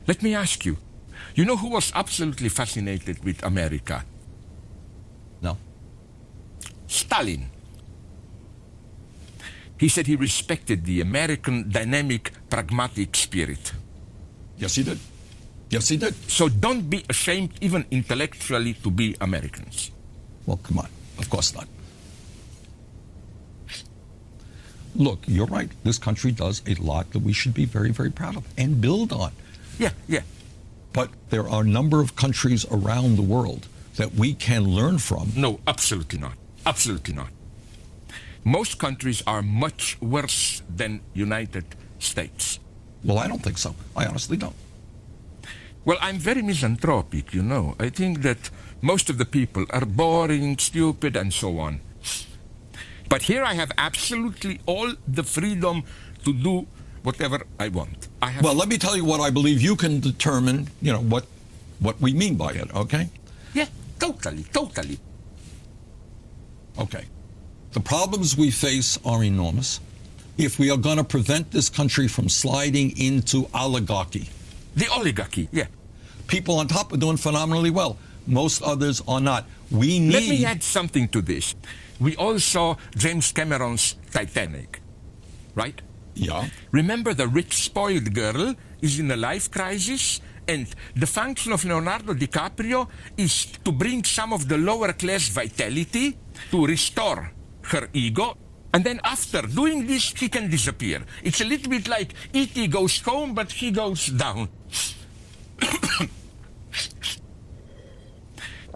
Let me ask you, you know who was absolutely fascinated with America? No. Stalin. He said he respected the American dynamic, pragmatic spirit. Yes, he did. Yes, he did. So don't be ashamed, even intellectually, to be Americans. Well, come on. Of course not. Look, you're right. This country does a lot that we should be very, very proud of and build on. Yeah. But there are a number of countries around the world that we can learn from. No, absolutely not. Absolutely not. Most countries are much worse than United States. Well, I don't think so. I honestly don't. Well, I'm very misanthropic, you know. I think that most of the people are boring, stupid, and so on. But here I have absolutely all the freedom to do whatever I want. Well, let me tell you what I believe. You can determine, what we mean by it, okay? Yeah, totally. Okay. The problems we face are enormous. If we are going to prevent this country from sliding into oligarchy. The oligarchy, yeah. People on top are doing phenomenally well. Most others are not. We need... Let me add something to this. We all saw James Cameron's Titanic, right? Yeah. Remember, the rich, spoiled girl is in a life crisis, and the function of Leonardo DiCaprio is to bring some of the lower class vitality to restore her ego, and then after doing this, he can disappear. It's a little bit like E.T. goes home, but he goes down.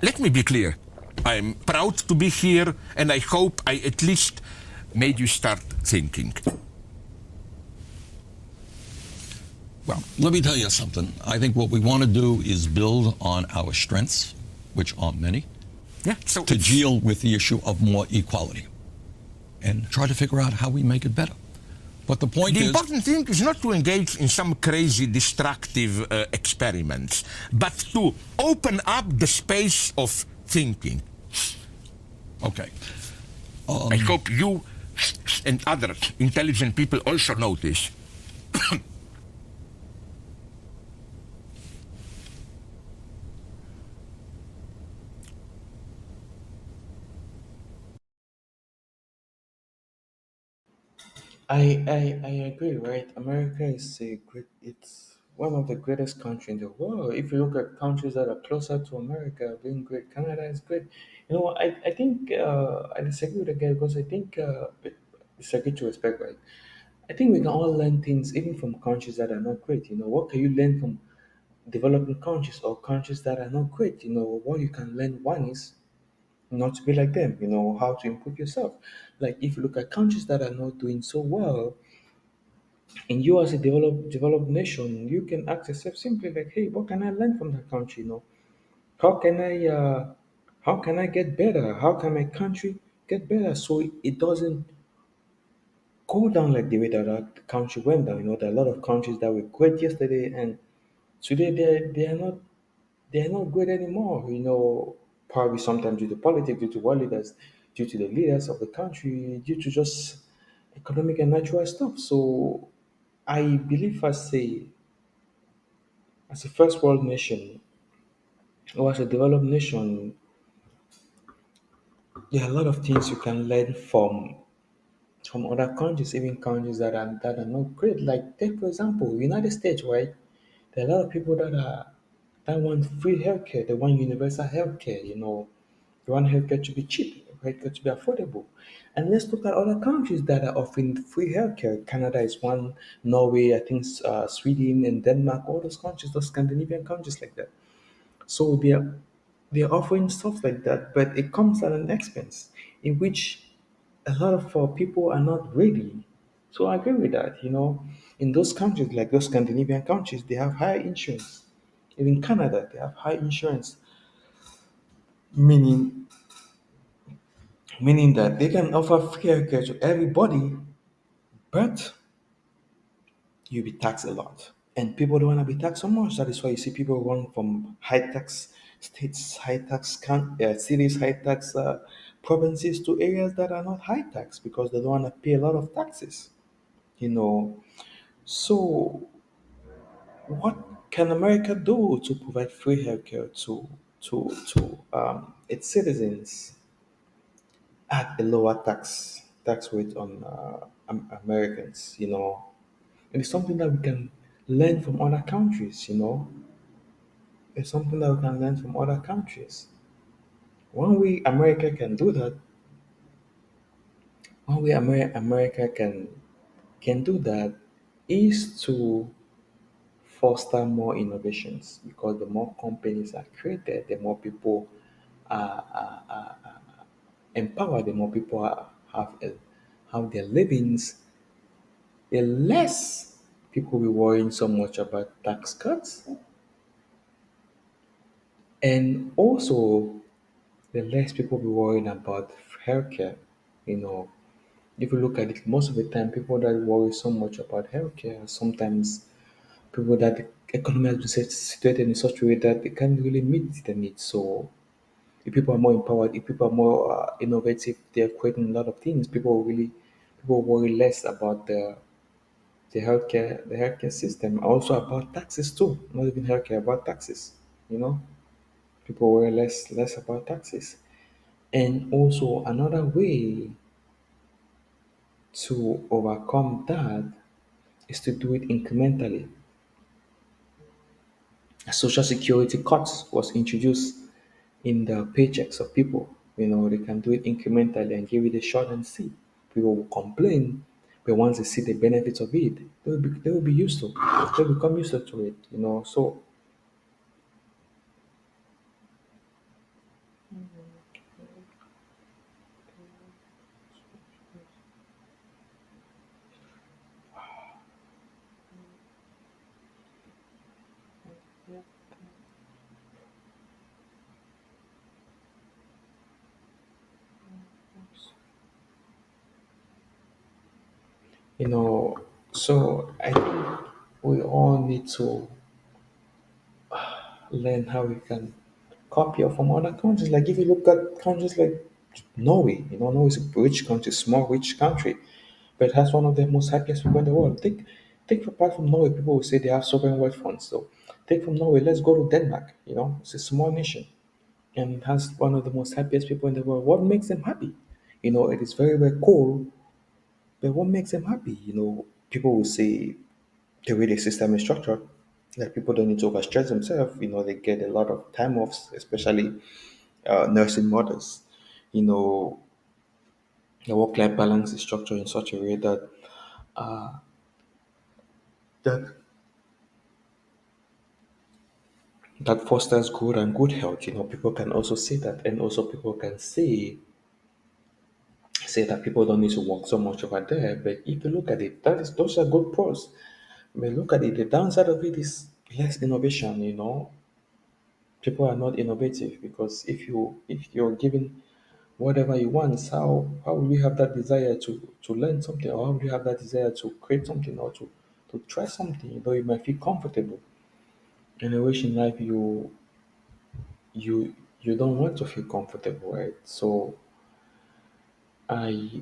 Let me be clear. I'm proud to be here, and I hope I at least made you start thinking. Well, let me tell you something. I think what we want to do is build on our strengths, which aren't many, So to deal with the issue of more equality and try to figure out how we make it better. But the point is... The important thing is not to engage in some crazy, destructive experiments, but to open up the space of thinking. Okay. I hope you and other intelligent people also know this. I agree, right? America is it's one of the greatest countries in the world. If you look at countries that are closer to America, being great, Canada is great. I think I disagree with the guy because I think disagree to respect, right? I think we can all learn things even from countries that are not great. What can you learn from developing countries or countries that are not great? What you can learn, one is not to be like them, how to improve yourself. Like if you look at countries that are not doing so well, and you as a developed nation, you can ask yourself simply like, hey, what can I learn from that country? How can I get better? How can my country get better so it doesn't go down like the way that country went down? There are a lot of countries that were great yesterday and today they are not great anymore. Probably sometimes due to politics, due to world leaders, due to the leaders of the country, due to just economic and natural stuff. So I believe as a first world nation or as a developed nation, there are a lot of things you can learn from other countries, even countries that are not great. Like take for example, United States, right? There are a lot of people that want free healthcare, they want universal healthcare, they want healthcare to be cheap, healthcare to be affordable. And let's look at other countries that are offering free healthcare. Canada is one, Norway, I think Sweden and Denmark, all those countries, those Scandinavian countries like that. So they're offering stuff like that, but it comes at an expense in which a lot of people are not ready. So I agree with that. In those countries, like those Scandinavian countries, they have high insurance. Even Canada, they have high insurance, meaning meaning that they can offer free healthcare to everybody, but you'll be taxed a lot. And people don't want to be taxed so much. That is why you see people run from high tax states, high tax cities, high tax provinces to areas that are not high tax because they don't want to pay a lot of taxes. You know, so what can America do to provide free healthcare to its citizens at a lower tax rate on Americans? And it's something that we can learn from other countries. It's something that we can learn from other countries. One way America can do that, one way America can do that is to foster more innovations, because the more companies are created, the more people are empowered, the more people have their livings, the less people will be worrying so much about tax cuts, and also the less people will be worrying about healthcare. You know, if you look at it, most of the time, people that worry so much about healthcare are sometimes people that the economy has been situated in such a way that they can't really meet the needs. So if people are more empowered, if people are more innovative, they're creating a lot of things. People worry less about the healthcare system. Also about taxes too. Not even healthcare, about taxes. You know, people worry less about taxes. And also another way to overcome that is to do it incrementally. A social security cut was introduced in the paychecks of people. They can do it incrementally and give it a shot and see. People will complain, but once they see the benefits of it, they will be used to. They'll become used to it. So you know, so I think we all need to learn how we can copy from other countries. Like if you look at countries like Norway, Norway is a rich country, small rich country, but it has one of the most happiest people in the world. Take apart from Norway, people will say they have sovereign wealth funds. So take from Norway, let's go to Denmark. It's a small nation and it has one of the most happiest people in the world. What makes them happy? It is very, very cold, but what makes them happy? People will say the way the system is structured, that people don't need to overstress themselves. They get a lot of time offs, especially nursing mothers. You know, the work-life balance is structured in such a way that that fosters good health. People can also say that, and also people can say that people don't need to work so much over there. But if you look at it, those are good pros. But look at it, the downside of it is less innovation. People are not innovative, because if you're given whatever you want, how will you have that desire to learn something, or how will you have that desire to create something, or to try something? You might feel comfortable in a wish in life. You don't want to feel comfortable, right? So i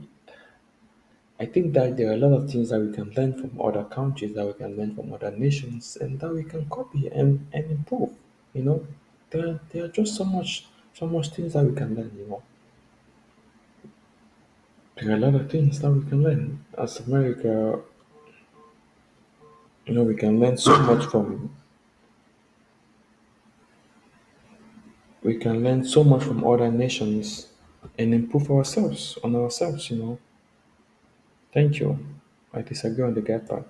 I think that there are a lot of things that we can learn from other countries, that we can learn from other nations, and that we can copy and improve. You know, there are just so much things that we can learn. There are a lot of things that we can learn as America. We can learn so much from other nations and improve ourselves on ourselves. Thank you. I disagree on the get part.